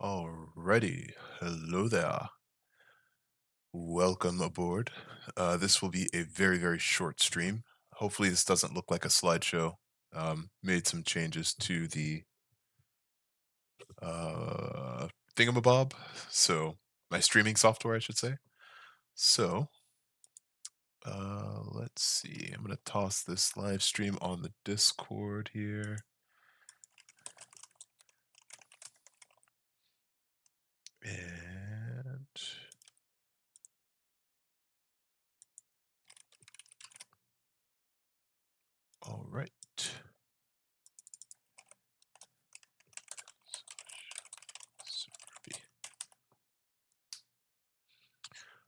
Alrighty, hello there. Welcome aboard. This will be a very short stream. Hopefully, this doesn't look like a slideshow. Made some changes to the thingamabob, so my streaming software, I should say. So, let's see. I'm gonna toss this live stream on the Discord here. And all right.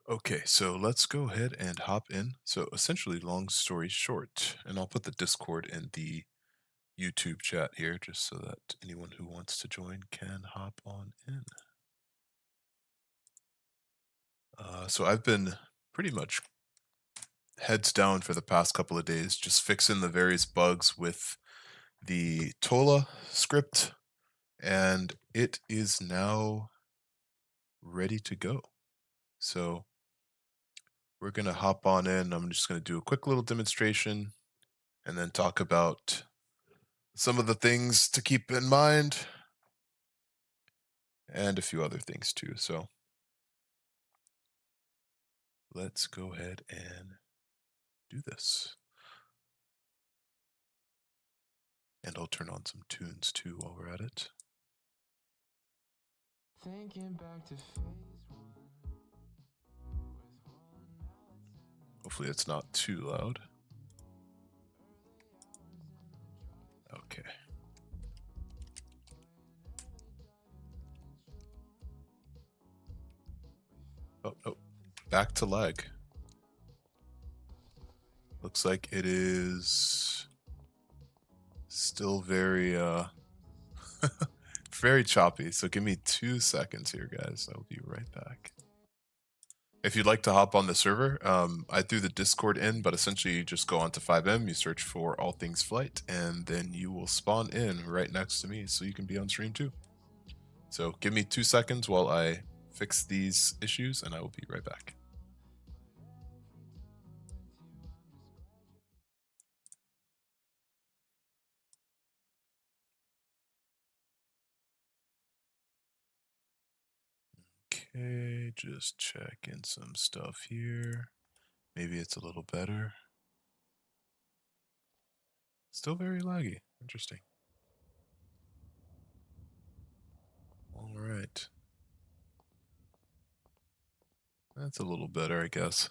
Okay, so let's go ahead and hop in. So essentially, long story short, and I'll put the Discord in the YouTube chat here just so that anyone who wants to join can hop on in. So I've been pretty much heads down for the past couple of days, just fixing the various bugs with the TOLA script, and it is now ready to go. So we're going to hop on in. I'm just going to do a quick little demonstration and then talk about some of the things to keep in mind and a few other things too. So let's go ahead and do this. And I'll turn on some tunes too while we're at it. Thinking back to phase one. Hopefully it's not too loud. Okay. Oh, back to lag. Looks like it is still very very choppy. So give me 2 seconds here, guys. I'll be right back. If you'd like to hop on the server, I threw the Discord in, but essentially you just go onto 5M, you search for All Things Flight, and then you will spawn in right next to me so you can be on stream too. So give me 2 seconds while I fix these issues, and I will be right back. Okay, just checking some stuff here. Maybe it's a little better. Still very laggy. Interesting. All right. That's a little better, I guess.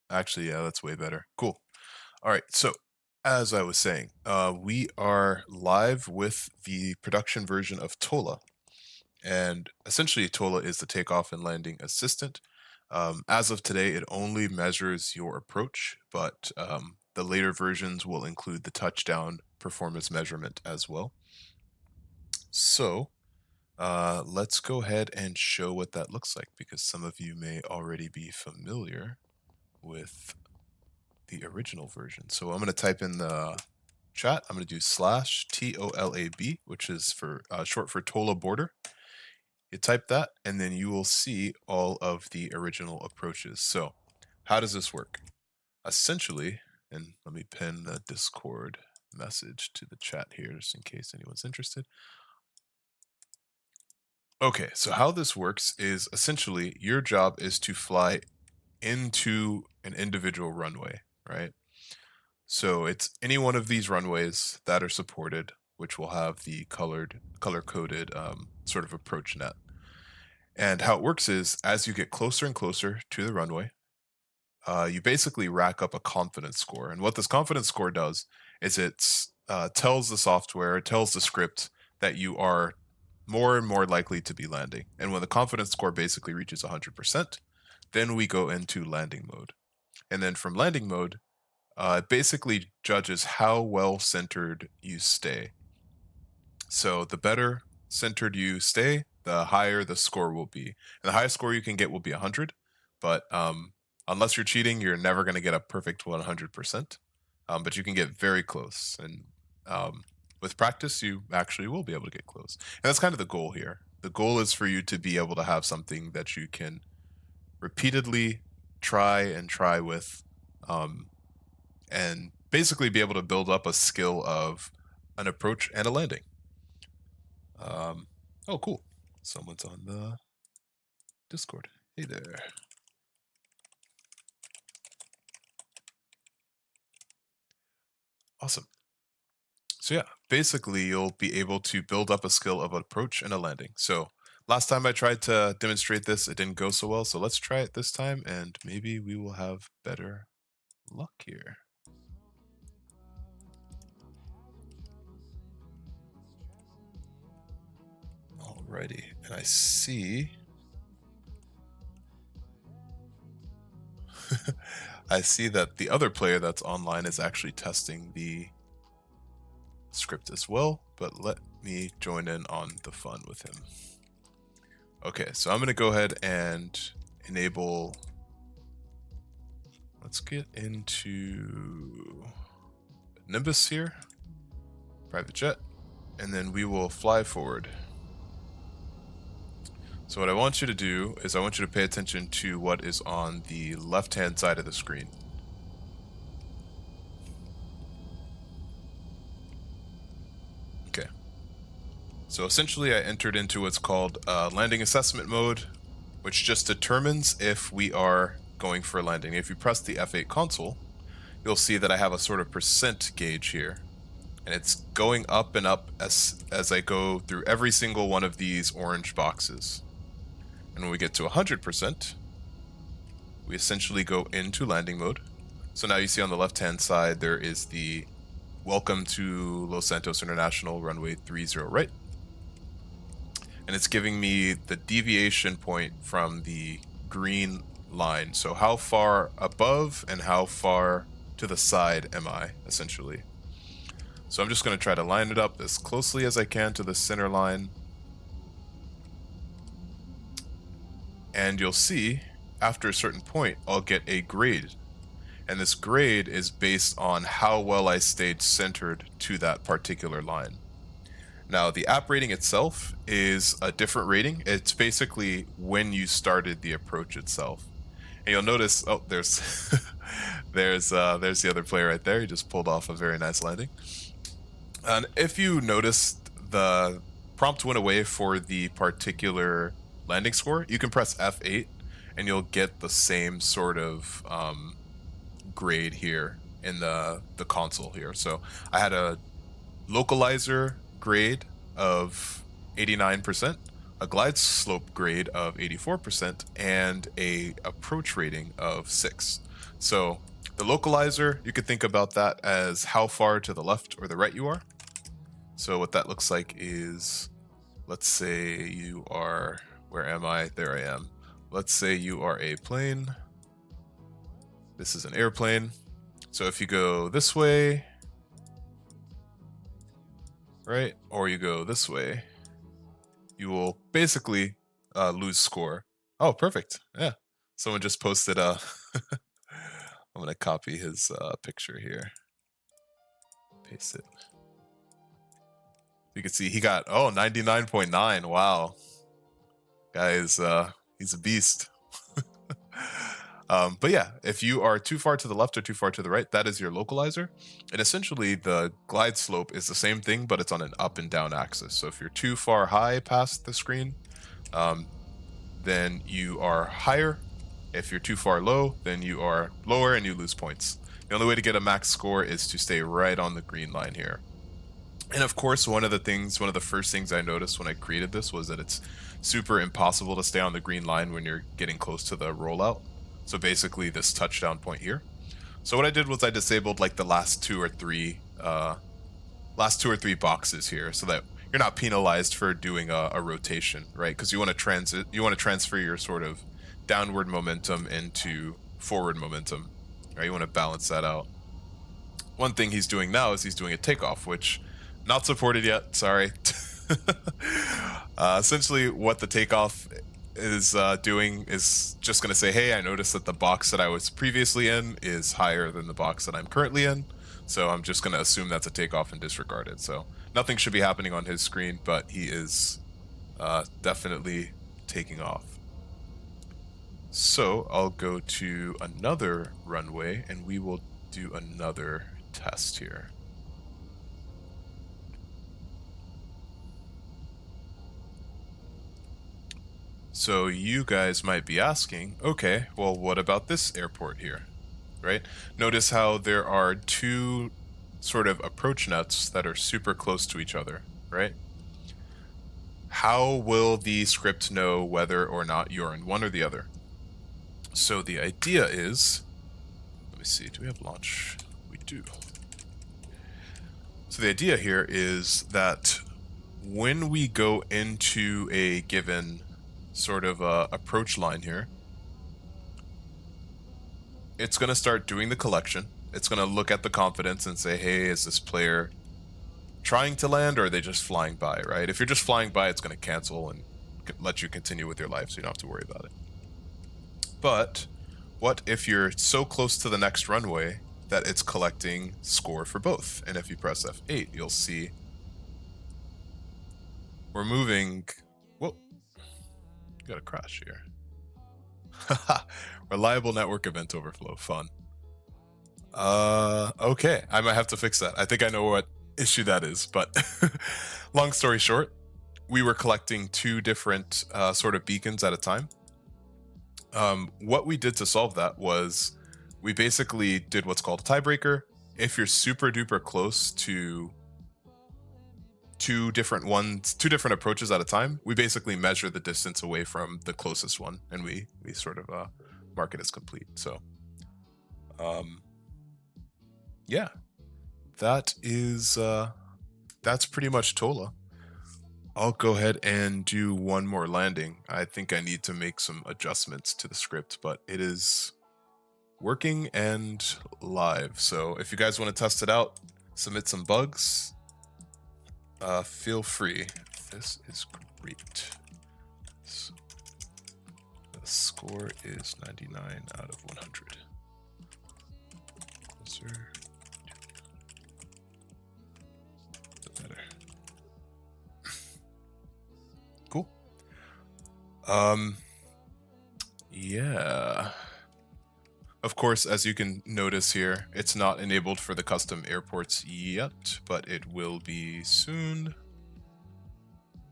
Actually, yeah, that's way better. Cool. All right. So, as I was saying, we are live with the production version of TOLA. And essentially, TOLA is the takeoff and landing assistant. As of today, it only measures your approach, but the later versions will include the touchdown performance measurement as well. So let's go ahead and show what that looks like because some of you may already be familiar with the original version. So I'm going to type in the chat. I'm going to do /TOLAB, which is for short for TOLA border. You type that, and then you will see all of the original approaches. So how does this work? Essentially, and let me pin the Discord message to the chat here just in case anyone's interested. Okay, so how this works is essentially your job is to fly into an individual runway, right? So it's any one of these runways that are supported, which will have the color-coded sort of approach net. And how it works is as you get closer and closer to the runway, you basically rack up a confidence score. And what this confidence score does is it tells the software, it tells the script that you are more and more likely to be landing. And when the confidence score basically reaches 100%, then we go into landing mode. And then from landing mode, it basically judges how well centered you stay. So the better centered you stay, the higher the score will be. And the highest score you can get will be 100. But unless you're cheating, you're never going to get a perfect 100%. But you can get very close. And with practice, you actually will be able to get close. And that's kind of the goal here. The goal is for you to be able to have something that you can repeatedly try and try with, um, and basically be able to build up a skill of an approach and a landing. Oh, cool. Someone's on the Discord. Hey there. Awesome. So yeah, basically you'll be able to build up a skill of approach and a landing. So last time I tried to demonstrate this, it didn't go so well. So let's try it this time and maybe we will have better luck here. Alrighty, and I see I see that the other player that's online is actually testing the script as well, but let me join in on the fun with him. Okay, so I'm going to go ahead and enable. Let's get into Nimbus here, private jet, and then we will fly forward. So what I want you to do is I want you to pay attention to what is on the left-hand side of the screen. Okay. So essentially I entered into what's called landing assessment mode, which just determines if we are going for a landing. If you press the F8 console, you'll see that I have a sort of percent gauge here. And it's going up and up as I go through every single one of these orange boxes. And when we get to 100%, we essentially go into landing mode. So now you see on the left-hand side, there is the welcome to Los Santos International, runway 30 right. And it's giving me the deviation point from the green line. So how far above and how far to the side am I, essentially. So I'm just going to try to line it up as closely as I can to the center line. And you'll see, after a certain point, I'll get a grade. And this grade is based on how well I stayed centered to that particular line. Now, the app rating itself is a different rating. It's basically when you started the approach itself. And you'll notice, oh, there's there's the other player right there. He just pulled off a very nice landing. And if you notice, the prompt went away for the particular landing score. You can press F8 and you'll get the same sort of grade here in the console here. So I had a localizer grade of 89%, a glide slope grade of 84%, and a approach rating of 6. So the localizer, you could think about that as how far to the left or the right you are. So what that looks like is, let's say you are, where am I? There I am. Let's say you are a plane. This is an airplane. So if you go this way, right, or you go this way, you will basically lose score. Oh, perfect. Yeah. Someone just posted a. I'm going to copy his picture here. Paste it. You can see he got, 99.9. Wow. Guy is, he's a beast. But yeah, if you are too far to the left or too far to the right, that is your localizer. And essentially the glide slope is the same thing, but it's on an up and down axis. So if you're too far high past the screen, then you are higher. If you're too far low, then you are lower and you lose points. The only way to get a max score is to stay right on the green line here. And of course, one of the first things I noticed when I created this was that it's super impossible to stay on the green line when you're getting close to the rollout. So basically this touchdown point here. So what I did was I disabled like the last two or three boxes here so that you're not penalized for doing a rotation, right? Because you want to transfer your sort of downward momentum into forward momentum, right? You want to balance that out. One thing he's doing now is he's doing a takeoff, which not supported yet, sorry. Essentially what the takeoff is doing is just going to say, hey, I noticed that the box that I was previously in is higher than the box that I'm currently in, so I'm just going to assume that's a takeoff and disregard it. So Nothing should be happening on his screen, but he is definitely taking off. So I'll go to another runway and we will do another test here. So you guys might be asking, okay, well, what about this airport here, right? Notice how there are two sort of approach nets that are super close to each other, right? How will the script know whether or not you're in one or the other? So the idea is, let me see, do we have launch? We do. So the idea here is that when we go into a given sort of approach line here, it's going to start doing the collection. It's going to look at the confidence and say, hey, is this player trying to land or are they just flying by, right? If you're just flying by, it's going to cancel and let you continue with your life, so you don't have to worry about it. But what if you're so close to the next runway that it's collecting score for both? And if you press F8, you'll see we're moving. Whoa, got a crash here. Reliable network event overflow. Fun. Okay, I might have to fix that. I think I know what issue that is, but long story short, we were collecting two different sort of beacons at a time. What we did to solve that was we basically did what's called a tiebreaker. If you're super duper close to two different approaches at a time, we basically measure the distance away from the closest one, and we sort of mark it as complete. So yeah, that is that's pretty much TOLA. I'll go ahead and do one more landing. I think I need to make some adjustments to the script, but it is working and live. So if you guys want to test it out, submit some bugs, feel free. This is great. So the score is 99 out of 100. Closer. Better. Cool. Yeah. Of course, as you can notice here, it's not enabled for the custom airports yet, but it will be soon.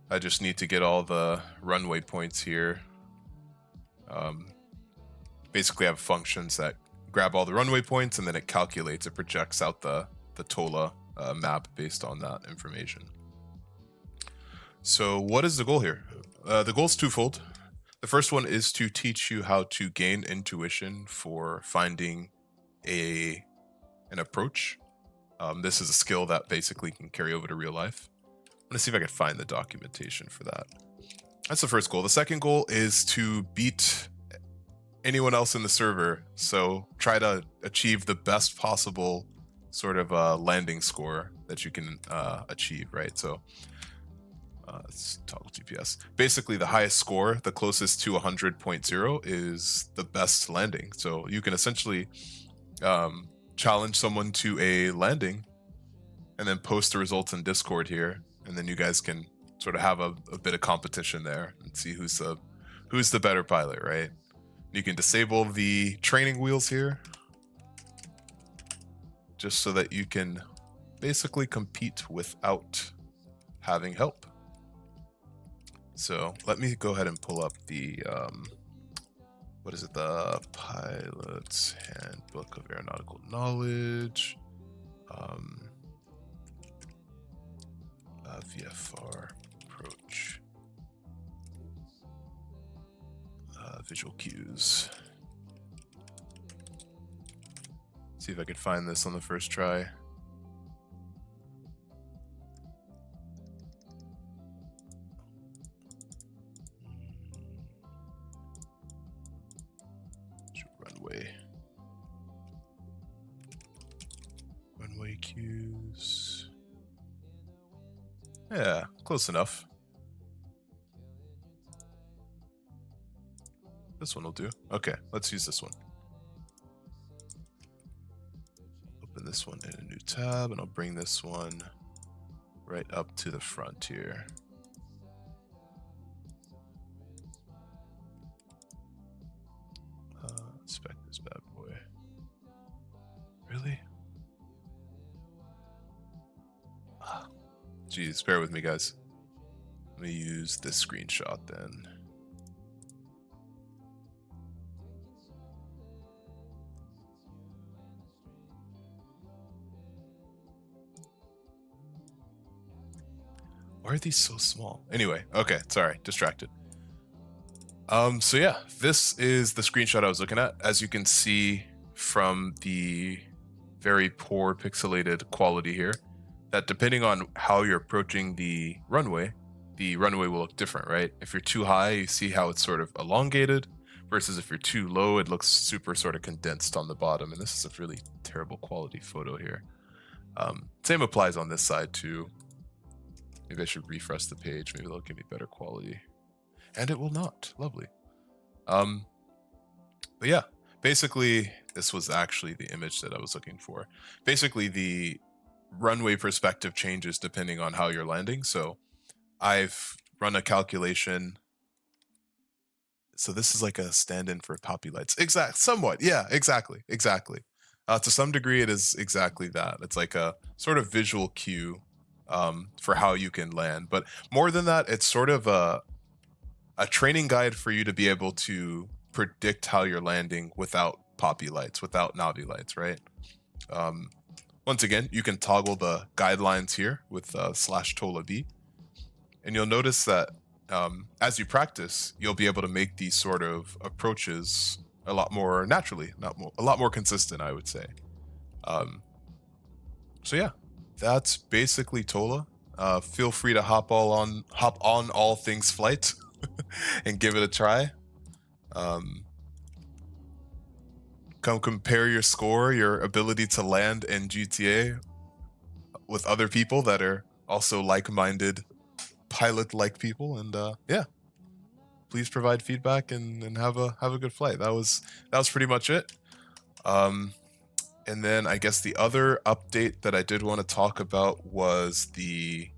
I just need to get all the runway points here. Basically I have functions that grab all the runway points and then it calculates, it projects out the TOLA map based on that information. So what is the goal here? The goal is twofold. The first one is to teach you how to gain intuition for finding an approach. This is a skill that basically can carry over to real life. I'm gonna see if I can find the documentation for that. That's the first goal. The second goal is to beat anyone else in the server. So try to achieve the best possible sort of landing score that you can achieve, right? So let's toggle GPS. Basically, the highest score, the closest to 100.0, is the best landing. So you can essentially challenge someone to a landing and then post the results in Discord here. And then you guys can sort of have a bit of competition there and see who's the better pilot, right? You can disable the training wheels here just so that you can basically compete without having help. So let me go ahead and pull up the, what is it? The Pilot's Handbook of Aeronautical Knowledge. VFR approach. Visual cues. See if I could find this on the first try. Runway cues. Yeah, close enough. This one will do. Okay, let's use this one. Open this one in a new tab, and I'll bring this one right up to the front here. Inspect this bad boy. Really? Jeez, bear with me, guys. Let me use this screenshot then. Why are these so small? Anyway, okay, sorry, distracted. So yeah, this is the screenshot I was looking at. As you can see from the very poor pixelated quality here, that depending on how you're approaching the runway will look different, right? If you're too high, you see how it's sort of elongated, versus if you're too low, it looks super sort of condensed on the bottom. And this is a really terrible quality photo here. Same applies on this side too. Maybe I should refresh the page. Maybe they'll give me better quality. And it will not. Lovely. But yeah, basically, this was actually the image that I was looking for. Basically, the runway perspective changes depending on how you're landing. So I've run a calculation. So this is like a stand-in for poppy lights. Somewhat. Yeah, exactly. To some degree, it is exactly that. It's like a sort of visual cue for how you can land. But more than that, it's sort of a training guide for you to be able to predict how you're landing without poppy lights, without Navi lights, right? Once again, you can toggle the guidelines here with /TOLA B. And you'll notice that as you practice, you'll be able to make these sort of approaches a lot more naturally, a lot more consistent, I would say. So yeah, that's basically TOLA. Feel free to hop on all things flight and give it a try. Come compare your score, your ability to land in GTA with other people that are also like-minded pilot-like people, and yeah, please provide feedback and have a good flight. That was pretty much it. And then I guess the other update that I did want to talk about was the,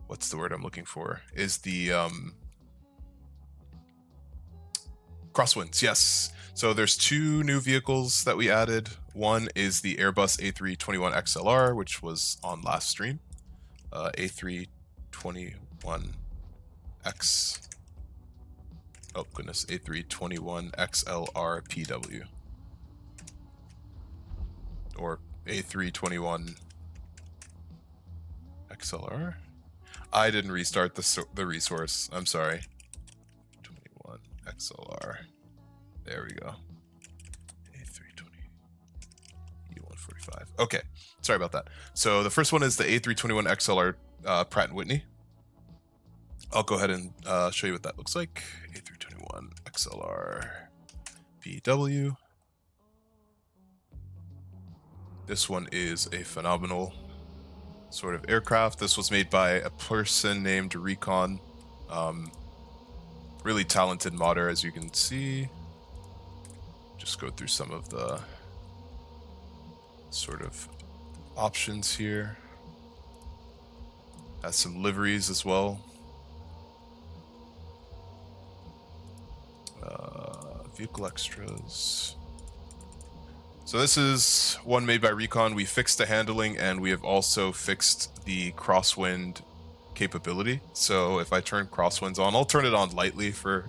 what's the word I'm looking for? Is the crosswinds. Yes. So there's two new vehicles that we added. One is the Airbus A321 XLR, which was on last stream. A321X. Oh goodness, A321 XLR PW. Or A321 XLR. I didn't restart the resource. I'm sorry. 21 XLR. There we go. A320 E145. Okay, sorry about that. So the first one is the A321 XLR Pratt & Whitney. I'll go ahead and show you what that looks like. A321 XLR PW. This one is a phenomenal sort of aircraft. This was made by a person named Recon. Really talented modder, as you can see. Just go through some of the sort of options here. Has some liveries as well. Vehicle extras. So this is one made by Recon. We fixed the handling and we have also fixed the crosswind capability. So if I turn crosswinds on, I'll turn it on lightly for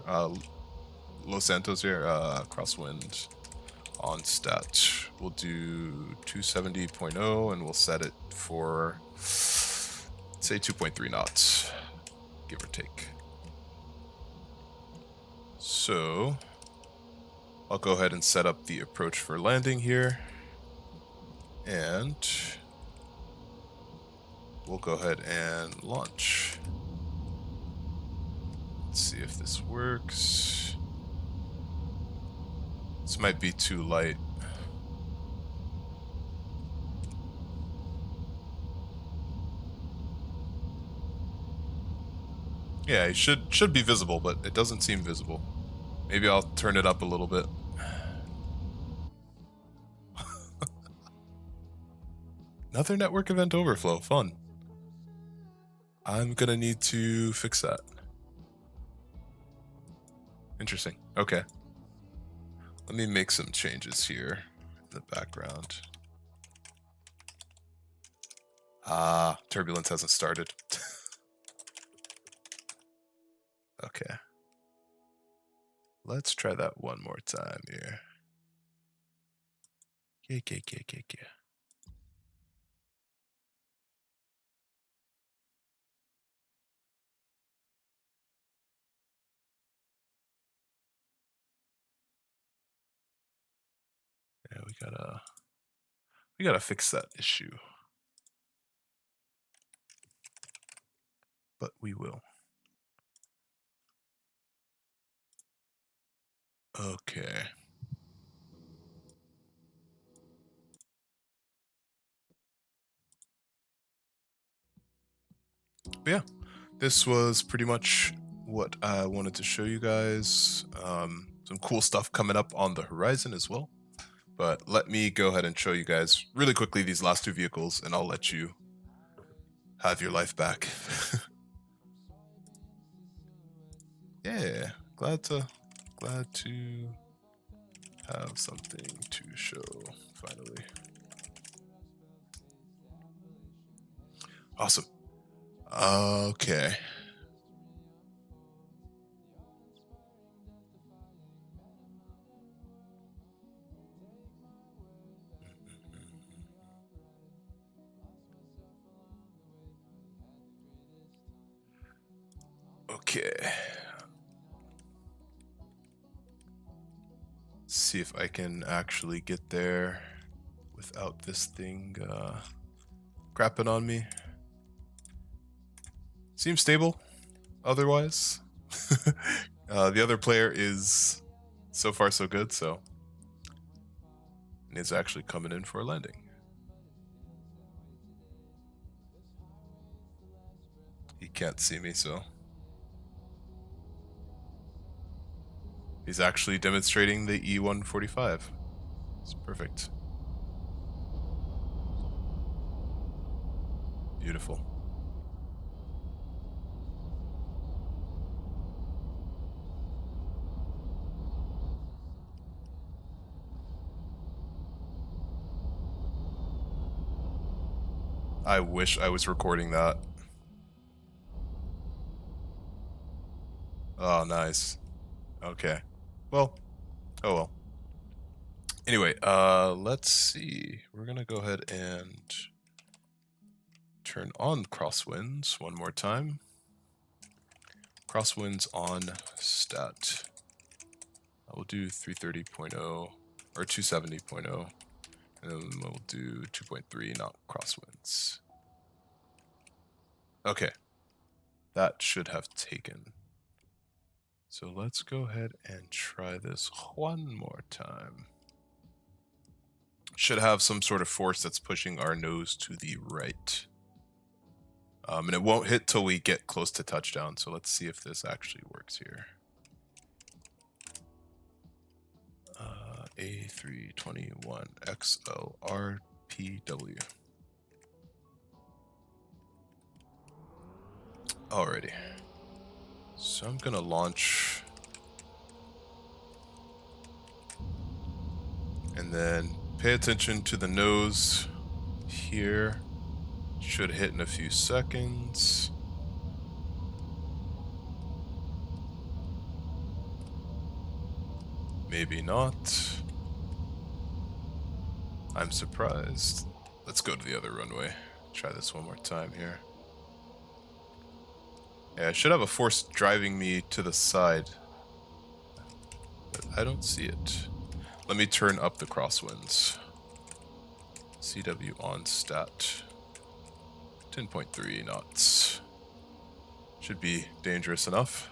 Los Santos here. Crosswind on stat. We'll do 270.0 and we'll set it for, say, 2.3 knots, give or take. So I'll go ahead and set up the approach for landing here. And we'll go ahead and launch. Let's see if this works. This might be too light. Yeah, it should be visible, but it doesn't seem visible. Maybe I'll turn it up a little bit. Another network event overflow. Fun. I'm gonna need to fix that. Interesting. Okay. Let me make some changes here in the background. Turbulence hasn't started. Okay. Let's try that one more time here. Yeah. Yeah, we gotta fix that issue. But we will. Okay. But yeah, this was pretty much what I wanted to show you guys. Some cool stuff coming up on the horizon as well. But let me go ahead and show you guys really quickly these last two vehicles, and I'll let you have your life back. Yeah, glad to have something to show finally. Awesome. Okay. Okay. See if I can actually get there without this thing crapping on me. Seems stable otherwise. The other player is so far so good, so and it's actually coming in for a landing. He can't see me, so he's actually demonstrating the E145. It's perfect. Beautiful. I wish I was recording that. Oh, nice. Okay. Well, oh well. Anyway, let's see. We're gonna go ahead and turn on crosswinds one more time. Crosswinds on stat. I will do 330.0 or 270.0, and then we'll do 2.3, not crosswinds. Okay, that should have taken. So let's go ahead and try this one more time. Should have some sort of force that's pushing our nose to the right. And it won't hit till we get close to touchdown, so let's see if this actually works here. A321 XLRPW. Alrighty. So I'm gonna launch. And then pay attention to the nose here. Should hit in a few seconds. Maybe not. I'm surprised. Let's go to the other runway. Try this one more time here. Yeah, I should have a force driving me to the side, but I don't see it. Let me turn up the crosswinds. CW on stat. 10.3 knots. Should be dangerous enough.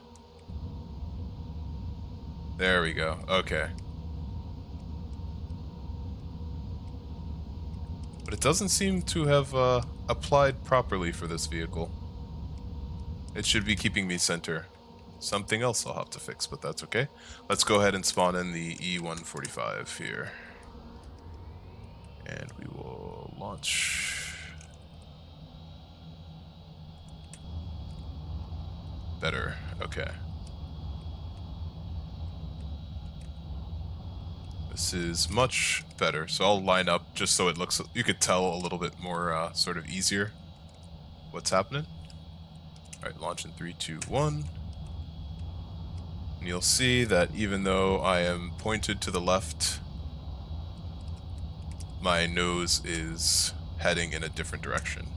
There we go. Okay. But it doesn't seem to have applied properly for this vehicle. It should be keeping me center. Something else I'll have to fix, but that's okay. Let's go ahead and spawn in the E145 here. And we will launch. Better. Okay. This is much better. So I'll line up just so it looks, you could tell a little bit more sort of easier what's happening. All right, launch in 3, 2, 1. And you'll see that even though I am pointed to the left, my nose is heading in a different direction.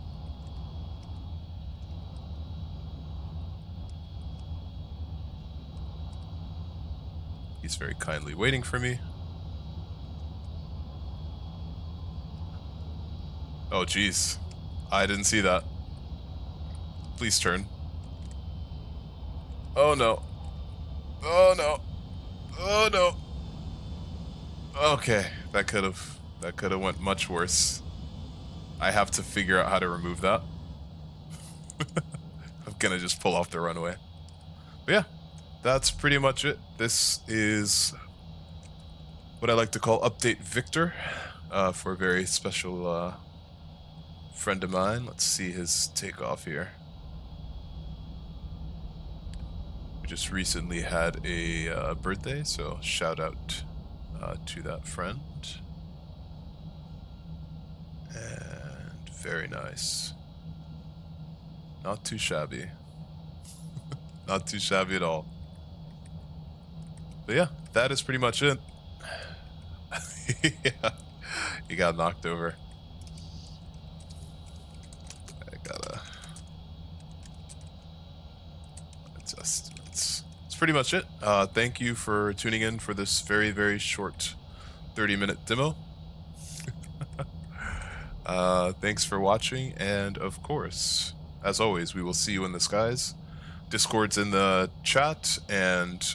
He's very kindly waiting for me. Oh, geez. I didn't see that. Please turn. Oh, no. Oh, no. Oh, no. Okay, that could have went much worse. I have to figure out how to remove that. I'm gonna just pull off the runway. But yeah, that's pretty much it. This is what I like to call Update Victor for a very special friend of mine. Let's see his takeoff here. We just recently had a birthday, so shout out to that friend. And very nice. Not too shabby. Not too shabby at all. But yeah, that is pretty much it. Yeah, he got knocked over. I gotta adjust. It's pretty much it. Thank you for tuning in for this very, very short 30-minute demo. Thanks for watching, and of course, as always, we will see you in the skies. Discord's in the chat, and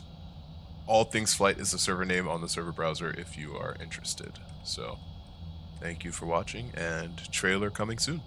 All Things Flight is the server name on the server browser if you are interested. So, thank you for watching, and trailer coming soon.